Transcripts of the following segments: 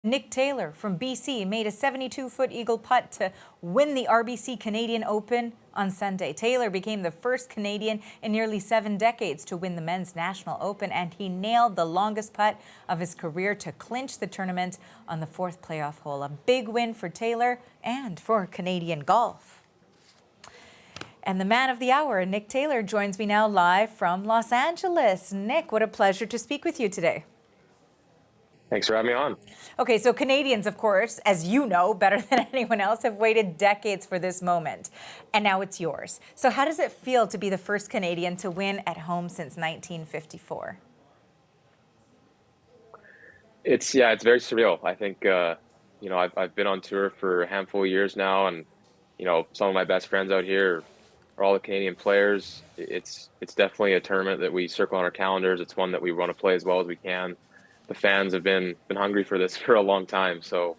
Nick Taylor from BC made a 72-foot eagle putt to win the RBC Canadian Open on Sunday. Taylor became the first Canadian in nearly 7 decades to win the men's national open, and he nailed the longest putt of his career to clinch the tournament on the 4th playoff hole. A big win for Taylor and for Canadian golf. And the man of the hour, Nick Taylor, joins me now live from Los Angeles. Nick, what a pleasure to speak with you today. Thanks for having me on. Okay, so Canadians, of course, as you know better than anyone else, have waited decades for this moment, and now it's yours. So how does it feel to be the first Canadian to win at home since 1954? It's very surreal. I think I've been on tour for a handful of years now, and some of my best friends out here are all the Canadian players. It's definitely a tournament that we circle on our calendars. It's one that we want to play as well as we can. The fans have been hungry for this for a long time. So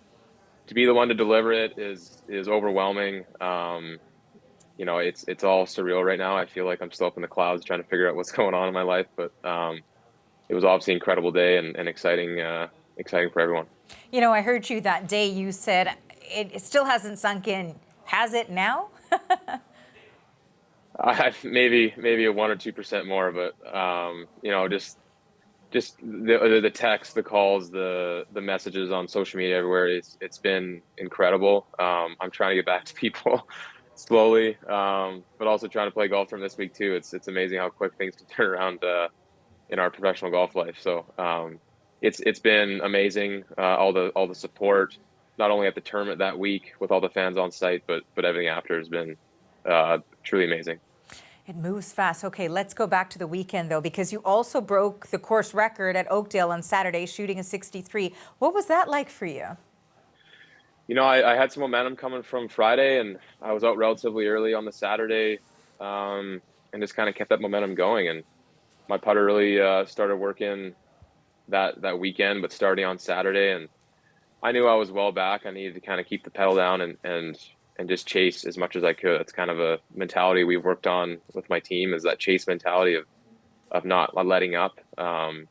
to be the one to deliver it is overwhelming. It's all surreal right now. I feel like I'm still up in the clouds trying to figure out what's going on in my life. But it was obviously an incredible day and exciting for everyone. You know, I heard you that day. You said it still hasn't sunk in. Has it now? Maybe a 1 or 2% more, but just the text, the calls, the messages on social media everywhere. It's been incredible. I'm trying to get back to people slowly, but also trying to play golf from this week too. It's amazing how quick things can turn around in our professional golf life. So it's been amazing. All the support, not only at the tournament that week with all the fans on site, but everything after has been truly amazing. It moves fast. Okay, let's go back to the weekend, though, because you also broke the course record at Oakdale on Saturday, shooting a 63. What was that like for you? I had some momentum coming from Friday, and I was out relatively early on the Saturday and just kind of kept that momentum going. And my putter really started working that weekend, but starting on Saturday. And I knew I was well back. I needed to kind of keep the pedal down and just chase as much as I could. It's kind of a mentality we've worked on with my team, is that chase mentality of not letting up. And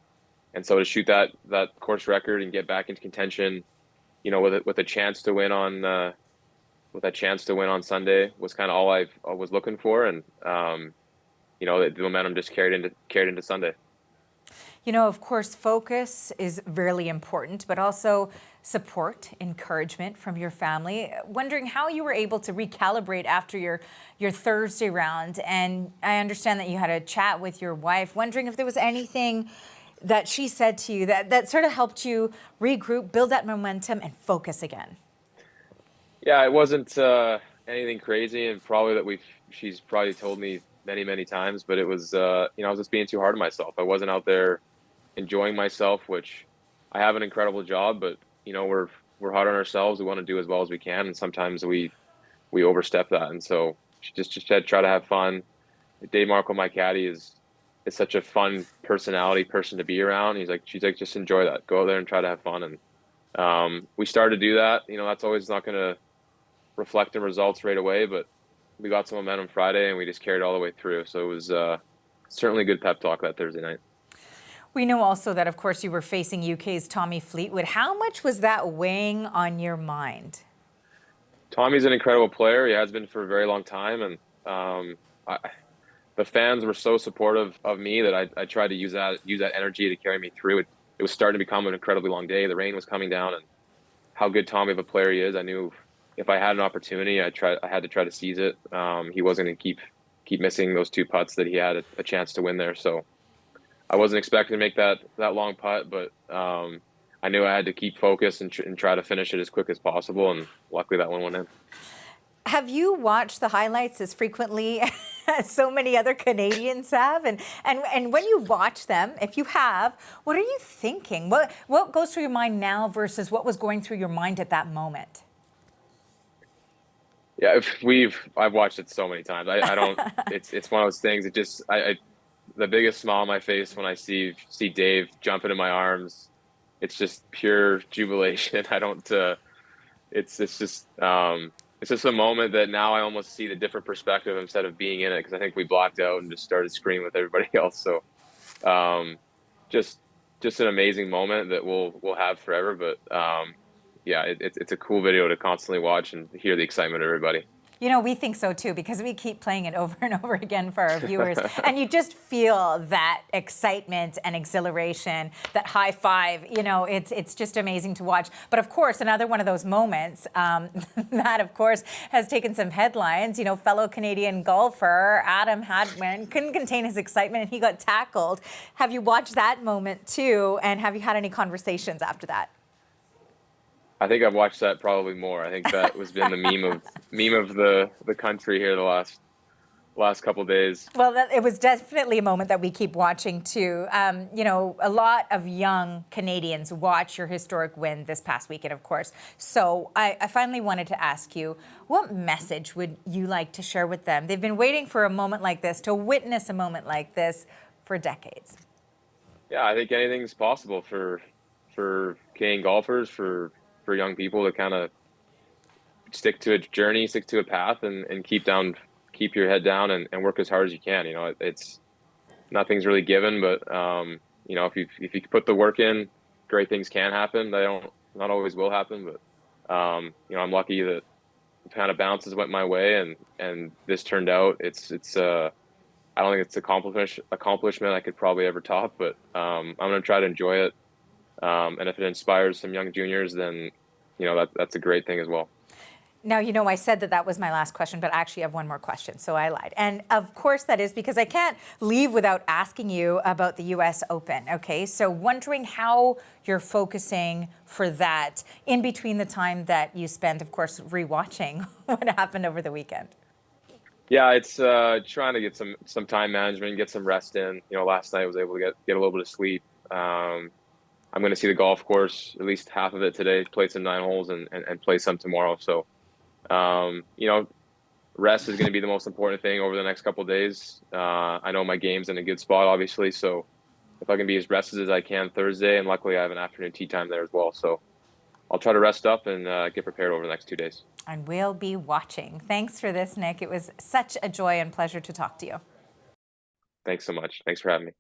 so to shoot that course record and get back into contention, with a chance to win on Sunday was kind of all I was looking for. And the momentum just carried into Sunday. Of course, focus is really important, but also support, encouragement from your family. Wondering how you were able to recalibrate after your Thursday round. And I understand that you had a chat with your wife. Wondering if there was anything that she said to you that sort of helped you regroup, build that momentum, and focus again. Yeah, it wasn't anything crazy, and probably that she's probably told me many times, but it was I was just being too hard on myself. I wasn't out there enjoying myself, which I have an incredible job, but we're hard on ourselves. We want to do as well as we can, and sometimes we overstep that. And so she just said, try to have fun. Dave Markle, my caddy, is such a fun person to be around. She's like, just enjoy that. Go out there and try to have fun. And we started to do that. That's always not going to reflect in results right away, but we got some momentum Friday, and we just carried all the way through. So it was certainly a good pep talk that Thursday night. We know also that, of course, you were facing UK's Tommy Fleetwood. How much was that weighing on your mind? Tommy's an incredible player. He has been for a very long time. And the fans were so supportive of me that I tried to use that energy to carry me through. It was starting to become an incredibly long day. The rain was coming down, and how good Tommy of a player he is, I knew if I had an opportunity, I had to try to seize it. He wasn't going to keep missing those 2 putts that he had a chance to win there. So I wasn't expecting to make that long putt, but I knew I had to keep focused and try to finish it as quick as possible. And luckily that one went in. Have you watched the highlights as frequently as so many other Canadians have? And when you watch them, if you have, what are you thinking? What goes through your mind now versus what was going through your mind at that moment? Yeah, I've watched it so many times. I don't. It's one of those things. It just the biggest smile on my face when I see Dave jump into my arms. It's just pure jubilation. I don't. It's just a moment that now I almost see the different perspective instead of being in it, because I think we blocked out and just started screaming with everybody else. So just just an amazing moment that we'll have forever. But yeah, it's a cool video to constantly watch and hear the excitement of everybody. You know, we think so too, because we keep playing it over and over again for our viewers. And you just feel that excitement and exhilaration, that high five. You know, it's just amazing to watch. But of course, another one of those moments that, of course, has taken some headlines. You know, fellow Canadian golfer Adam Hadwin couldn't contain his excitement and he got tackled. Have you watched that moment too? And have you had any conversations after that? I think I've watched that probably more. I think that was been the meme of the country here the last couple of days. Well, it was definitely a moment that we keep watching too. You know, a lot of young Canadians watch your historic win this past weekend, of course. So I finally wanted to ask you, what message would you like to share with them? They've been waiting for a moment like this, to witness a moment like this for decades. Yeah, I think anything's possible for Canadian golfers, for young people to kind of stick to a journey, stick to a path, and keep your head down and work as hard as you can. You know, it's nothing's really given, but you know, if you put the work in, great things can happen. They not always will happen, but you know, I'm lucky that kind of bounces went my way, and this turned out. It's I don't think it's accomplishment I could probably ever top, but I'm gonna try to enjoy it. And if it inspires some young juniors, then, you know, that's a great thing as well. Now, you know, I said that was my last question, but I actually have one more question, so I lied. And of course that is because I can't leave without asking you about the US Open, okay? So wondering how you're focusing for that in between the time that you spend, of course, rewatching what happened over the weekend. Yeah, it's trying to get some time management, get some rest in. You know, last night I was able to get a little bit of sleep. I'm going to see the golf course, at least half of it today, play some 9 holes and play some tomorrow. So, you know, rest is going to be the most important thing over the next couple of days. I know my game's in a good spot, obviously. So if I can be as rested as I can Thursday, and luckily I have an afternoon tee time there as well. So I'll try to rest up and get prepared over the next 2 days. And we'll be watching. Thanks for this, Nick. It was such a joy and pleasure to talk to you. Thanks so much. Thanks for having me.